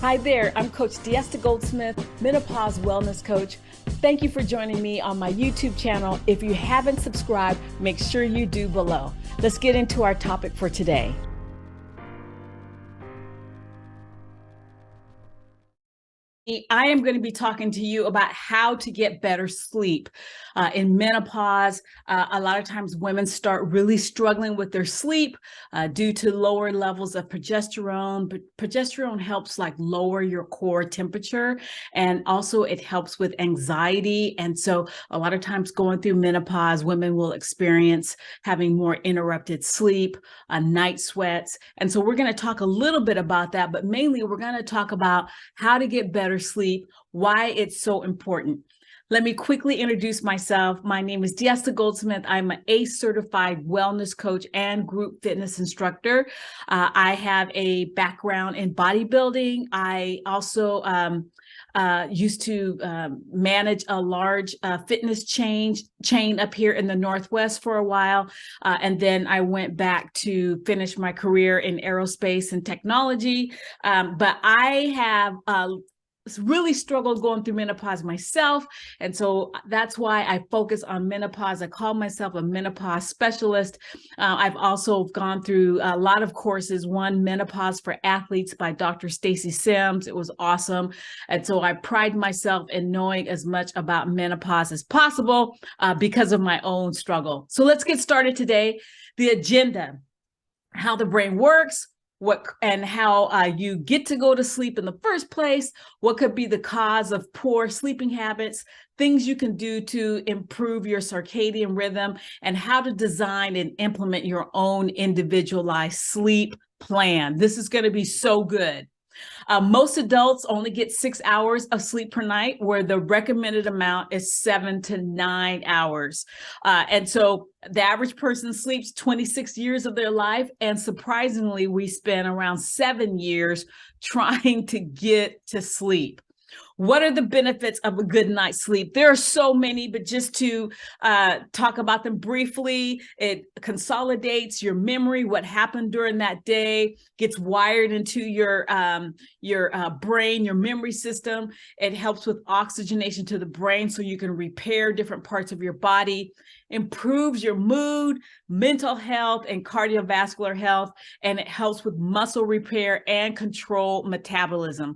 Hi there, I'm Coach Diesta Goldsmith, Menopause Wellness Coach. Thank you for joining me on my YouTube channel. If you haven't subscribed, make sure you do below. Let's get into our topic for today. I am going to be talking to you about how to get better sleep. In menopause, a lot of times women start really struggling with their sleep due to lower levels of progesterone. But progesterone helps lower your core temperature, and also it helps with anxiety. And so a lot of times going through menopause, women will experience having more interrupted sleep, night sweats. And so we're going to talk a little bit about that, but mainly we're going to talk about how to get better sleep, why it's so important. Let me quickly introduce myself. My name is Diesta Goldsmith. I'm an ACE certified wellness coach and group fitness instructor. I have a background in bodybuilding. I also used to manage a large fitness chain up here in the Northwest for a while. And then I went back to finish my career in aerospace and technology. But I have really struggled going through menopause myself. And so that's why I focus on menopause. I call myself a menopause specialist. I've also gone through a lot of courses, one Menopause for Athletes by Dr. Stacy Sims. It was awesome. And so I pride myself in knowing as much about menopause as possible because of my own struggle. So let's get started today. The agenda, how the brain works, and how you get to go to sleep in the first place, what could be the cause of poor sleeping habits, things you can do to improve your circadian rhythm, and how to design and implement your own individualized sleep plan. This is going to be so good. Most adults only get 6 hours of sleep per night, where the recommended amount is 7 to 9 hours. And so the average person sleeps 26 years of their life. And surprisingly, we spend around 7 years trying to get to sleep. What are the benefits of a good night's sleep? There are so many, but just to talk about them briefly, it consolidates your memory, what happened during that day, gets wired into your brain, your memory system. It helps with oxygenation to the brain so you can repair different parts of your body, improves your mood, mental health, and cardiovascular health, and it helps with muscle repair and control metabolism.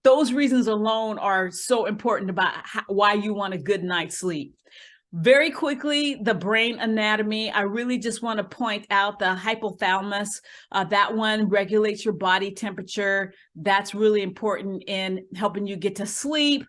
Those reasons alone are so important about why you want a good night's sleep. Very quickly, the brain anatomy. I really just want to point out the hypothalamus. That one regulates your body temperature. That's really important in helping you get to sleep.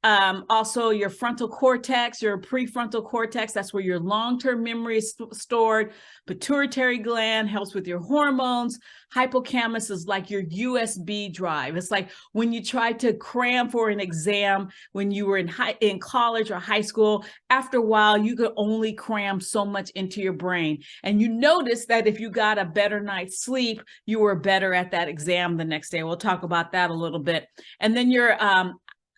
Also, your frontal cortex, your prefrontal cortex, that's where your long-term memory is stored. Pituitary gland helps with your hormones. Hippocampus is like your USB drive. It's like when you tried to cram for an exam when you were in college or high school. After a while, you could only cram so much into your brain. And you notice that if you got a better night's sleep, you were better at that exam the next day. We'll talk about that a little bit. And then your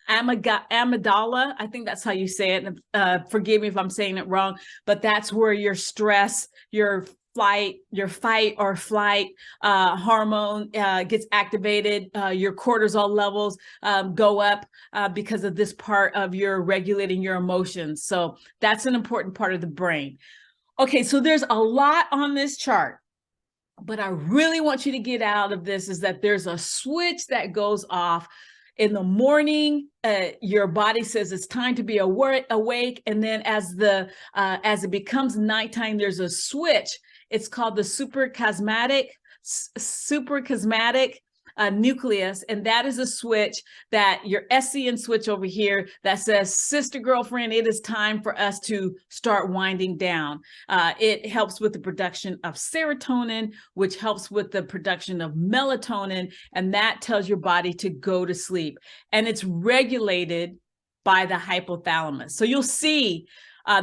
amygdala, I think that's how you say it. Forgive me if I'm saying it wrong, but that's where your stress, your fight or flight hormone gets activated. Your cortisol levels go up because of this part of your regulating your emotions. So that's an important part of the brain. Okay, so there's a lot on this chart, but I really want you to get out of this is that there's a switch that goes off. In the morning, your body says it's time to be awake, and then as it becomes nighttime, there's a switch. It's called the suprachiasmatic nucleus, and that is a switch that your SCN switch over here that says, sister girlfriend, it is time for us to start winding down. It helps with the production of serotonin, which helps with the production of melatonin, and that tells your body to go to sleep. And it's regulated by the hypothalamus. So you'll see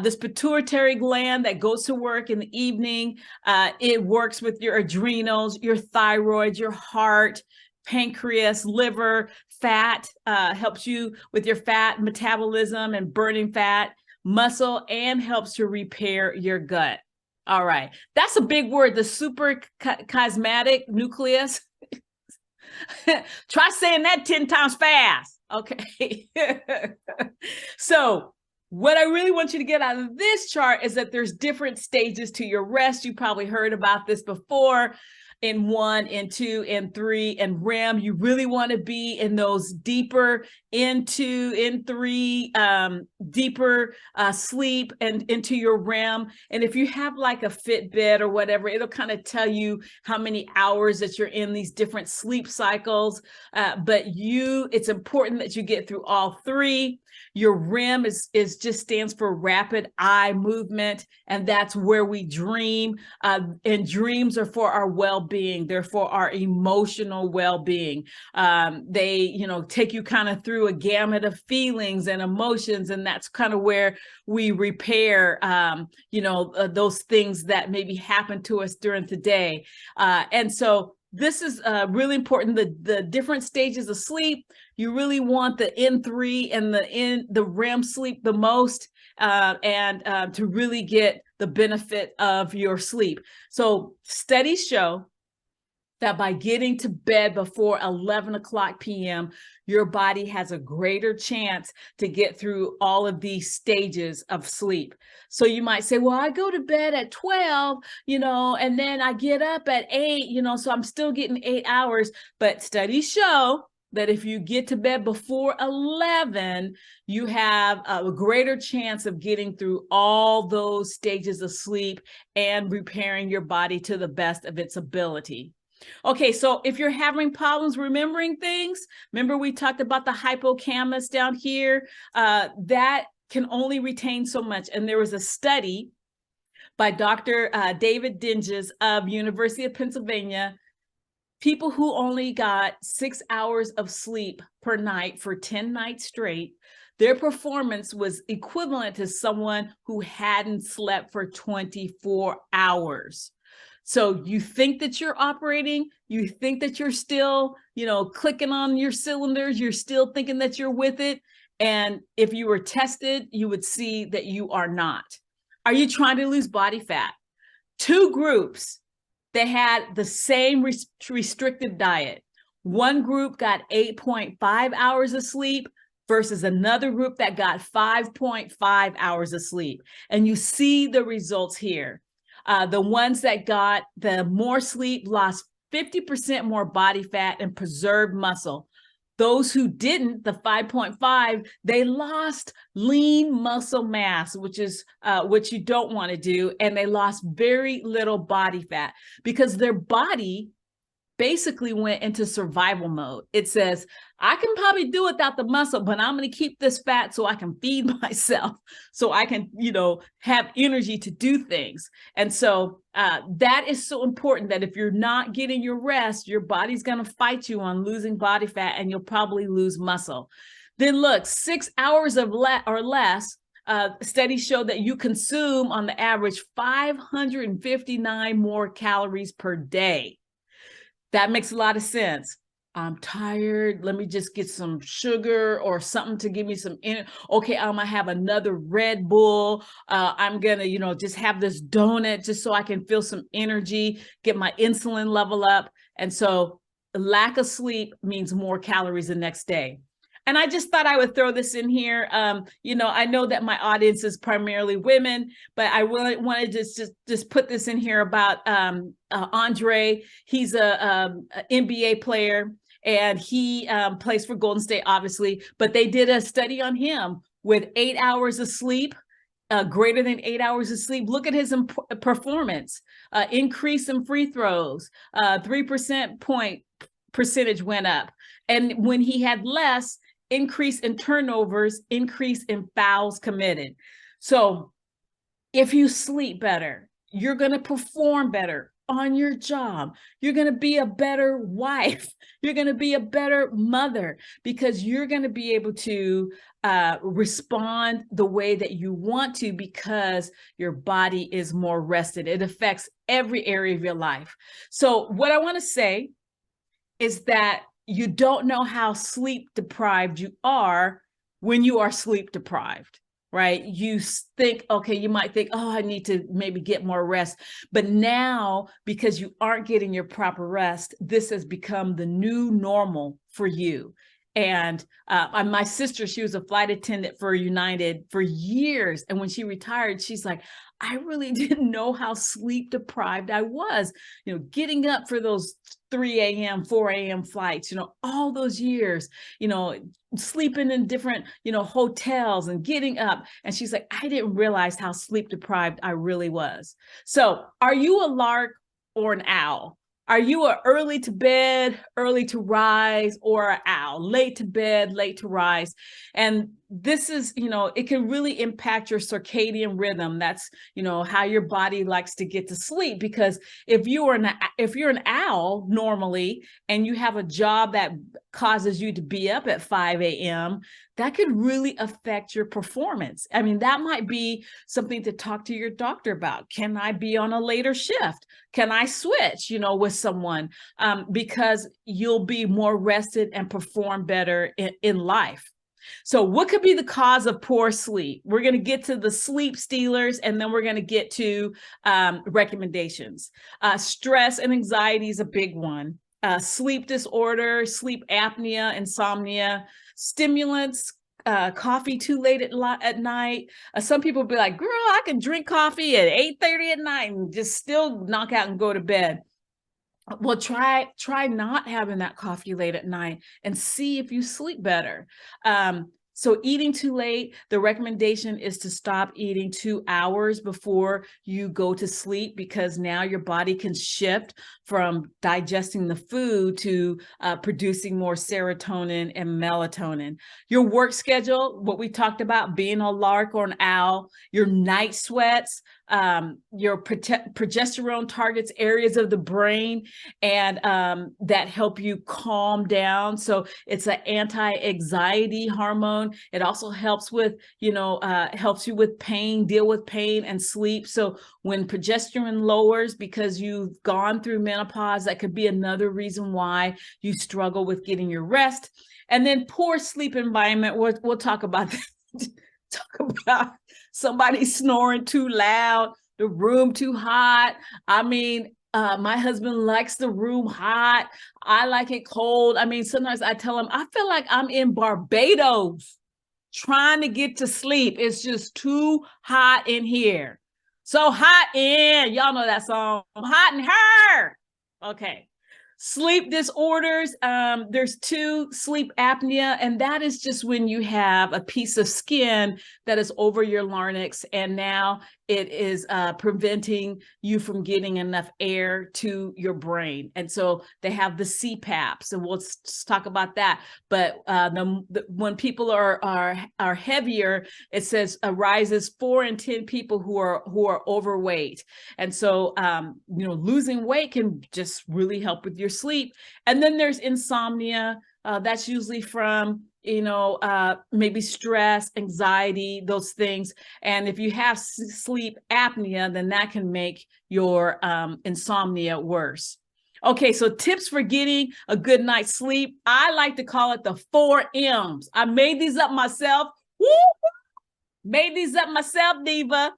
this pituitary gland that goes to work in the evening. It works with your adrenals, your thyroid, your heart, pancreas, liver, fat, helps you with your fat metabolism and burning fat, muscle, and helps to repair your gut. All right, that's a big word, the suprachiasmatic nucleus. Try saying that 10 times fast. Okay. So what I really want you to get out of this chart is that there's different stages to your rest. You probably heard about this before. In 1, in 2, in 3, and REM. You really want to be in those deeper in 2, in 3, deeper sleep and into your REM. And if you have like a Fitbit or whatever, it'll kind of tell you how many hours that you're in these different sleep cycles. But it's important that you get through all 3. Your REM is just stands for rapid eye movement, and that's where we dream. And dreams are for our well-being. They're for our emotional well-being. They, take you kind of through a gamut of feelings and emotions, and that's kind of where we repair, those things that maybe happen to us during the day. And so this is really important. The different stages of sleep. You really want the N3 and the REM sleep the most, and to really get the benefit of your sleep. So studies show that by getting to bed before 11 o'clock p.m., your body has a greater chance to get through all of these stages of sleep. So you might say, well, I go to bed at 12, and then I get up at 8, so I'm still getting 8 hours. But studies show that if you get to bed before 11, you have a greater chance of getting through all those stages of sleep and repairing your body to the best of its ability. Okay, so if you're having problems remembering things, remember we talked about the hippocampus down here, that can only retain so much. And there was a study by Dr. David Dinges of University of Pennsylvania. People who only got 6 hours of sleep per night for 10 nights straight, their performance was equivalent to someone who hadn't slept for 24 hours. So you think that you're operating, you think that you're still, clicking on your cylinders, you're still thinking that you're with it. And if you were tested, you would see that you are not. Are you trying to lose body fat? 2 groups, they had the same restrictive diet. One group got 8.5 hours of sleep versus another group that got 5.5 hours of sleep. And you see the results here. The ones that got the more sleep lost 50% more body fat and preserved muscle. Those who didn't, the 5.5, they lost lean muscle mass, which is what you don't want to do. And they lost very little body fat because their body basically went into survival mode. It says, I can probably do without the muscle, but I'm going to keep this fat so I can feed myself, so I can, have energy to do things. And so that is so important, that if you're not getting your rest, your body's going to fight you on losing body fat, and you'll probably lose muscle. Then look, 6 hours or less, studies show that you consume on the average 559 more calories per day. That makes a lot of sense. I'm tired. Let me just get some sugar or something to give me some energy. Okay, I'm gonna have another Red Bull. I'm gonna, just have this donut just so I can feel some energy, get my insulin level up. And so lack of sleep means more calories the next day. And I just thought I would throw this in here. I know that my audience is primarily women, but I wanted to just put this in here about Andre. He's a NBA player, and he plays for Golden State, obviously. But they did a study on him with 8 hours of sleep, greater than 8 hours of sleep. Look at his performance, increase in free throws, 3% point percentage went up. And when he had less, increase in turnovers, increase in fouls committed. So if you sleep better, you're going to perform better on your job. You're going to be a better wife. You're going to be a better mother, because you're going to be able to respond the way that you want to, because your body is more rested. It affects every area of your life. So what I want to say is that you don't know how sleep deprived you are when you are sleep deprived. right? You think, okay, you might think, oh, I need to maybe get more rest. But now, because you aren't getting your proper rest, this has become the new normal for you. And my sister, she was a flight attendant for United for years. And when she retired, she's like, I really didn't know how sleep deprived I was, getting up for those 3 a.m., 4 a.m. flights, all those years, sleeping in different, hotels and getting up. And she's like, I didn't realize how sleep deprived I really was. So are you a lark or an owl? Are you a early to bed, early to rise, or an owl, late to bed, late to rise? And this is, it can really impact your circadian rhythm. That's, how your body likes to get to sleep. Because if you're an owl normally, and you have a job that causes you to be up at 5 a.m., that could really affect your performance. I mean, that might be something to talk to your doctor about. Can I be on a later shift? Can I switch, with someone? Because you'll be more rested and perform better in life. So what could be the cause of poor sleep? We're going to get to the sleep stealers, and then we're going to get to recommendations. Stress and anxiety is a big one. Sleep disorder, sleep apnea, insomnia, stimulants, coffee too late at night. Some people be like, girl, I can drink coffee at 8:30 at night and just still knock out and go to bed. Well, try not having that coffee late at night and see if you sleep better. So eating too late, the recommendation is to stop eating 2 hours before you go to sleep, because now your body can shift from digesting the food to producing more serotonin and melatonin. Your work schedule, what we talked about, being a lark or an owl, your night sweats, your progesterone targets areas of the brain and that help you calm down. So it's an anti-anxiety hormone. It also helps with, helps you with pain, deal with pain and sleep. So when progesterone lowers because you've gone through menopause, that could be another reason why you struggle with getting your rest. And then poor sleep environment, we'll talk about that. Talk about somebody snoring too loud, the room too hot. I mean, my husband likes the room hot. I like it cold. I mean, sometimes I tell him, I feel like I'm in Barbados trying to get to sleep. It's just too hot in here. So hot in, y'all know that song, hot in her. Okay. Sleep disorders, there's 2, sleep apnea, and that is just when you have a piece of skin that is over your larynx, and now it is preventing you from getting enough air to your brain. And so they have the CPAPs, and we'll talk about that. But when people are heavier, it says arises 4 in 10 people who are overweight. And so losing weight can just really help with your sleep. And then there's insomnia. That's usually from maybe stress, anxiety, those things. And if you have sleep apnea, then that can make your insomnia worse. Okay, so tips for getting a good night's sleep. I like to call it the 4 M's. I made these up myself. Woo! Made these up myself, Diva.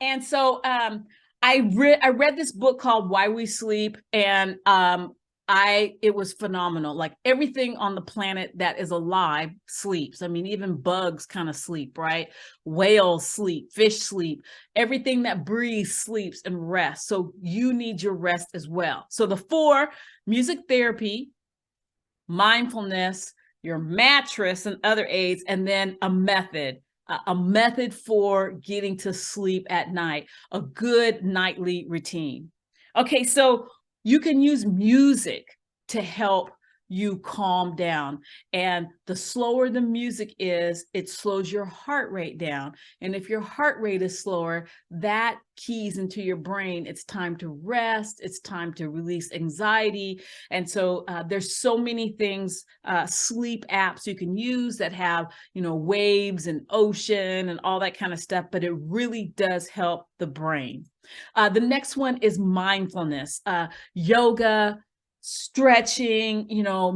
And so I read this book called Why We Sleep, and it was phenomenal. Like everything on the planet that is alive sleeps. I mean, even bugs kind of sleep, right? Whales sleep, fish sleep, everything that breathes sleeps and rests. So you need your rest as well. So the 4: music therapy, mindfulness, your mattress and other aids, and then a method for getting to sleep at night, a good nightly routine. Okay, so you can use music to help you calm down. And the slower the music is, it slows your heart rate down. And if your heart rate is slower, that keys into your brain. It's time to rest. It's time to release anxiety. And so there's so many things, sleep apps you can use that have, waves and ocean and all that kind of stuff, but it really does help the brain. The next one is mindfulness, yoga, stretching,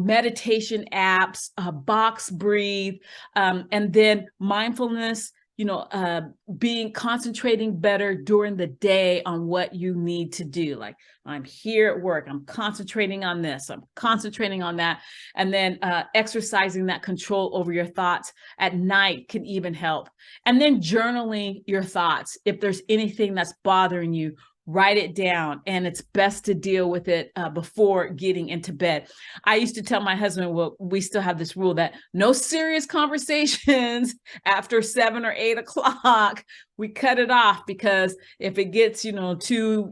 meditation apps, box breathe, and then mindfulness. being concentrating better during the day on what you need to do. Like, I'm here at work, I'm concentrating on this, I'm concentrating on that. And then exercising that control over your thoughts at night can even help. And then journaling your thoughts. If there's anything that's bothering you, write it down, and it's best to deal with it before getting into bed. I used to tell my husband, well, we still have this rule that no serious conversations after 7 or 8 o'clock. We cut it off, because if it gets, too,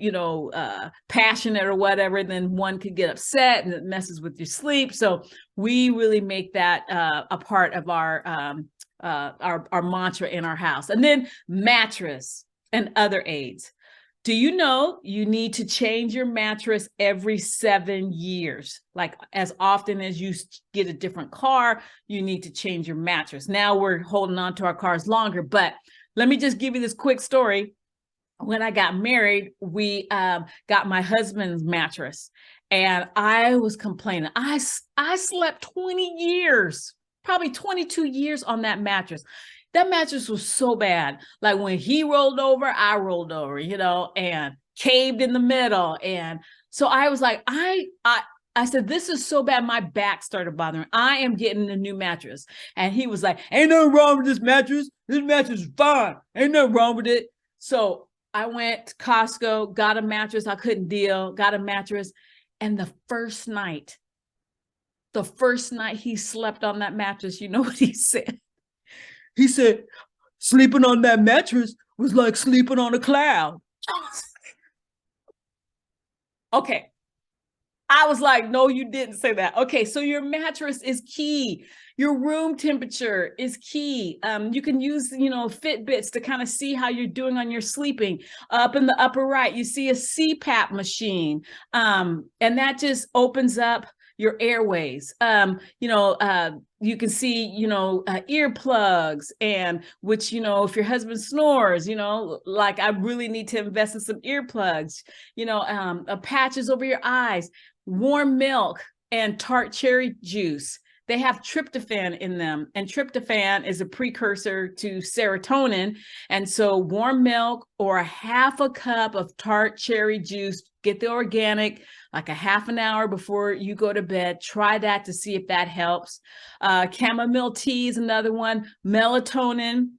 passionate or whatever, then one could get upset and it messes with your sleep. So we really make that a part of our mantra in our house. And then mattress and other aids. Do you know you need to change your mattress every 7 years? Like, as often as you get a different car, you need to change your mattress. Now we're holding on to our cars longer, but let me just give you this quick story. When I got married, we got my husband's mattress, and I was complaining. I slept 20 years, probably 22 years on that mattress. That mattress was so bad. Like, when he rolled over, I rolled over, and caved in the middle. And so I was like, I said, this is so bad. My back started bothering. I am getting a new mattress. And he was like, ain't nothing wrong with this mattress. This mattress is fine. Ain't nothing wrong with it. So I went to Costco, got a mattress. I couldn't deal, got a mattress. And the first night he slept on that mattress, you know what he said? He said, sleeping on that mattress was like sleeping on a cloud. Okay. I was like, no, you didn't say that. Okay, so your mattress is key. Your room temperature is key. You can use, Fitbits to kind of see how you're doing on your sleeping. Up in the upper right, you see a CPAP machine. And that just opens up your airways. You can see, earplugs, and which, if your husband snores, like, I really need to invest in some earplugs, patches over your eyes, warm milk, and tart cherry juice. They have tryptophan in them, and tryptophan is a precursor to serotonin. And so warm milk or a half a cup of tart cherry juice, get the organic, like a half an hour before you go to bed. Try that to see if that helps. Chamomile tea is another one. Melatonin.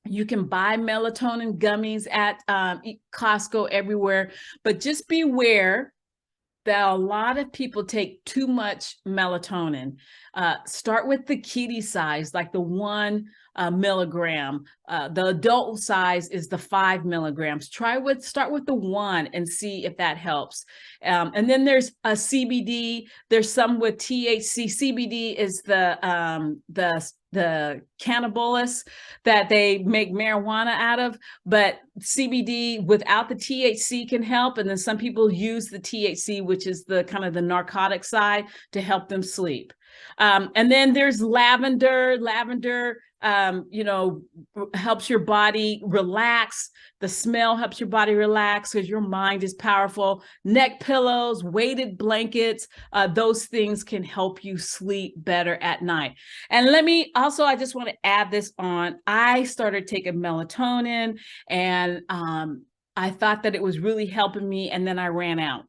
You can buy melatonin gummies at Costco, everywhere. But just beware that a lot of people take too much melatonin. Start with the kiddie size, like the 1 milligram. The adult size is the 5 milligrams. Start with the 1 and see if that helps. And then there's a CBD. There's some with THC. CBD is the cannabis that they make marijuana out of, but CBD without the THC can help. And then some people use the THC, which is the kind of the narcotic side, to help them sleep. And then there's lavender. Lavender, helps your body relax. The smell helps your body relax because your mind is powerful. Neck pillows, weighted blankets, those things can help you sleep better at night. And I just want to add this on. I started taking melatonin, and I thought that it was really helping me, and then I ran out.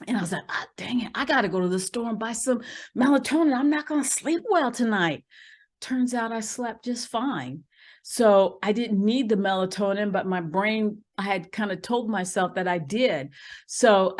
And I was like, dang it, I got to go to the store and buy some melatonin. I'm not going to sleep well tonight. Turns out I slept just fine. So I didn't need the melatonin, but my brain, I had kind of told myself that I did. So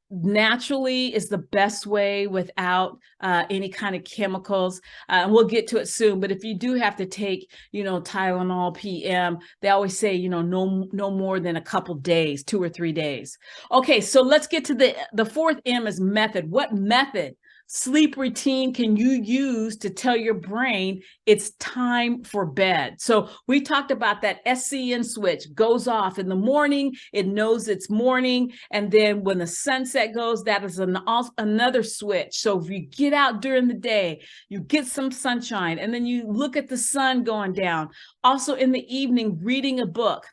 naturally is the best way without any kind of chemicals. And we'll get to it soon. But if you do have to take, Tylenol PM, they always say, no more than a couple days, 2 or 3 days. Okay, so let's get to the fourth M is method. What method? Sleep routine can you use to tell your brain it's time for bed? So we talked about that SCN switch goes off in the morning. It knows it's morning. And then when the sunset goes, that is another switch. So if you get out during the day, you get some sunshine, and then you look at the sun going down. Also in the evening, reading a book.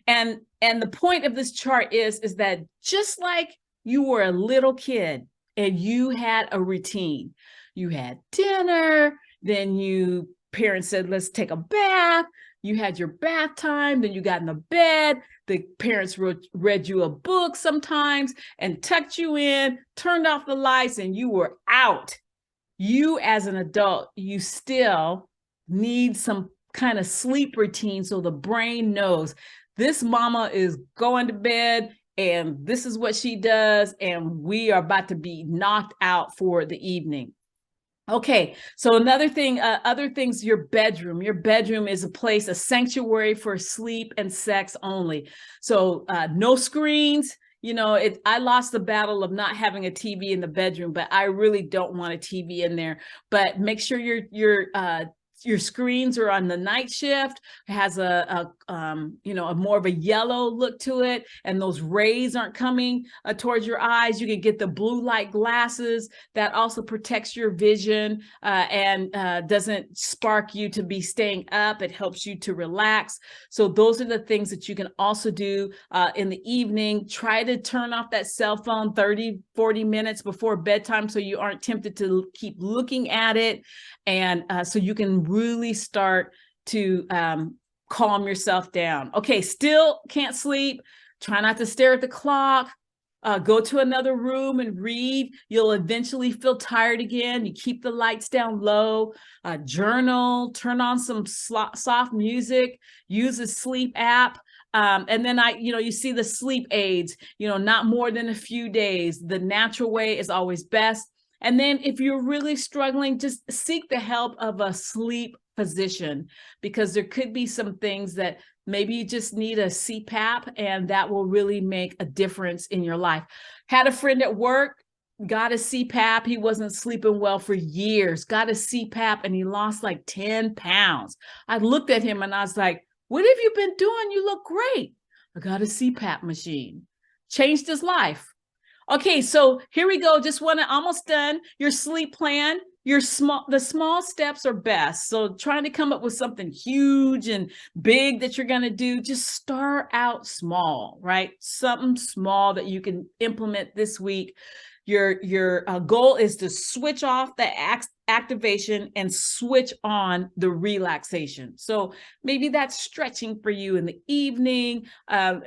And the point of this chart is that just like you were a little kid, and you had a routine. You had dinner, then parents said, let's take a bath, you had your bath time, then you got in the bed, the parents read you a book sometimes and tucked you in, turned off the lights, and you were out. You as an adult, you still need some kind of sleep routine so the brain knows this mama is going to bed and this is what she does, and we are about to be knocked out for the evening. Okay, so another thing, other things, your bedroom. Your bedroom is a place, a sanctuary for sleep and sex only. So no screens. You know, I lost the battle of not having a TV in the bedroom, but I really don't want a TV in there. But make sure your screens are on the night shift. It has a more of a yellow look to it, and those rays aren't coming towards your eyes. You can get the blue light glasses that also protects your vision and doesn't spark you to be staying up. It helps you to relax. So those are the things that you can also do in the evening. Try to turn off that cell phone 30-40 minutes before bedtime so you aren't tempted to keep looking at it, and so you can really start to calm yourself down. Okay, still can't sleep. Try not to stare at the clock. Go to another room and read. You'll eventually feel tired again. You keep the lights down low. Journal. Turn on some soft music. Use a sleep app. And then you see the sleep aids, not more than a few days. The natural way is always best. And then if you're really struggling, just seek the help of a sleep physician, because there could be some things that maybe you just need a CPAP, and that will really make a difference in your life. Had a friend at work, got a CPAP. He wasn't sleeping well for years, got a CPAP, and he lost like 10 pounds. I looked at him and I was like, what have you been doing? You look great. I got a CPAP machine. Changed his life. Okay, so here we go. Just almost done. Your sleep plan. The small steps are best. So trying to come up with something huge and big that you're going to do, just start out small, right? Something small that you can implement this week. Your goal is to switch off the activation and switch on the relaxation. So maybe that's stretching for you in the evening.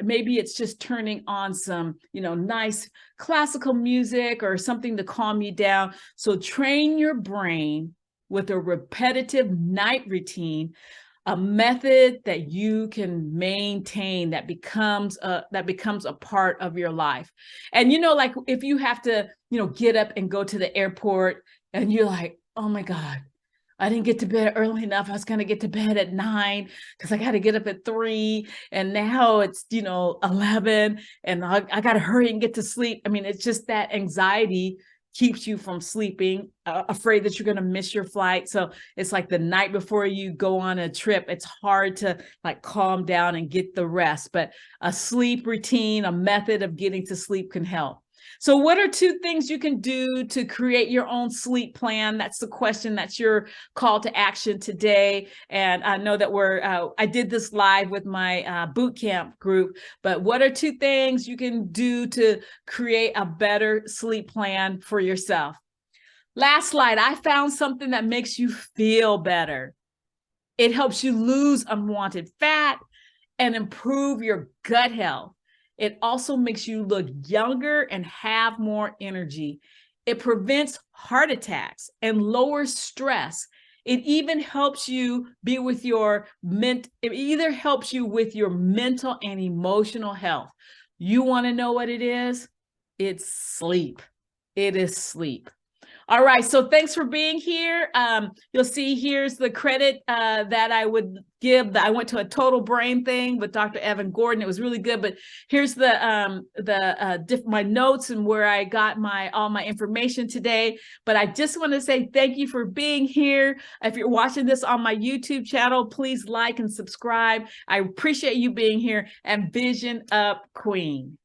Maybe it's just turning on some, nice classical music or something to calm you down. So train your brain with a repetitive night routine, a method that you can maintain that becomes a part of your life. And like if you have to get up and go to the airport and you're like, oh my God, I didn't get to bed early enough. I was going to get to bed at 9 because I got to get up at 3, and now it's 11, and I got to hurry and get to sleep. I mean, it's just that anxiety keeps you from sleeping, afraid that you're going to miss your flight. So it's like the night before you go on a trip, it's hard to calm down and get the rest. But a sleep routine, a method of getting to sleep can help. So what are 2 things you can do to create your own sleep plan? That's the question. That's your call to action today. And I know that I did this live with my boot camp group, but what are 2 things you can do to create a better sleep plan for yourself? Last slide. I found something that makes you feel better. It helps you lose unwanted fat and improve your gut health. It also makes you look younger and have more energy. It prevents heart attacks and lowers stress. It even helps you it either helps you with your mental and emotional health. You want to know what it is? It's sleep. It is sleep. All right, so thanks for being here. You'll see here's the credit that I would give. I went to a total brain thing with Dr. Evan Gordon. It was really good, but here's my notes and where I got all my information today. But I just want to say thank you for being here. If you're watching this on my YouTube channel, please like and subscribe. I appreciate you being here, and Vision Up Queen.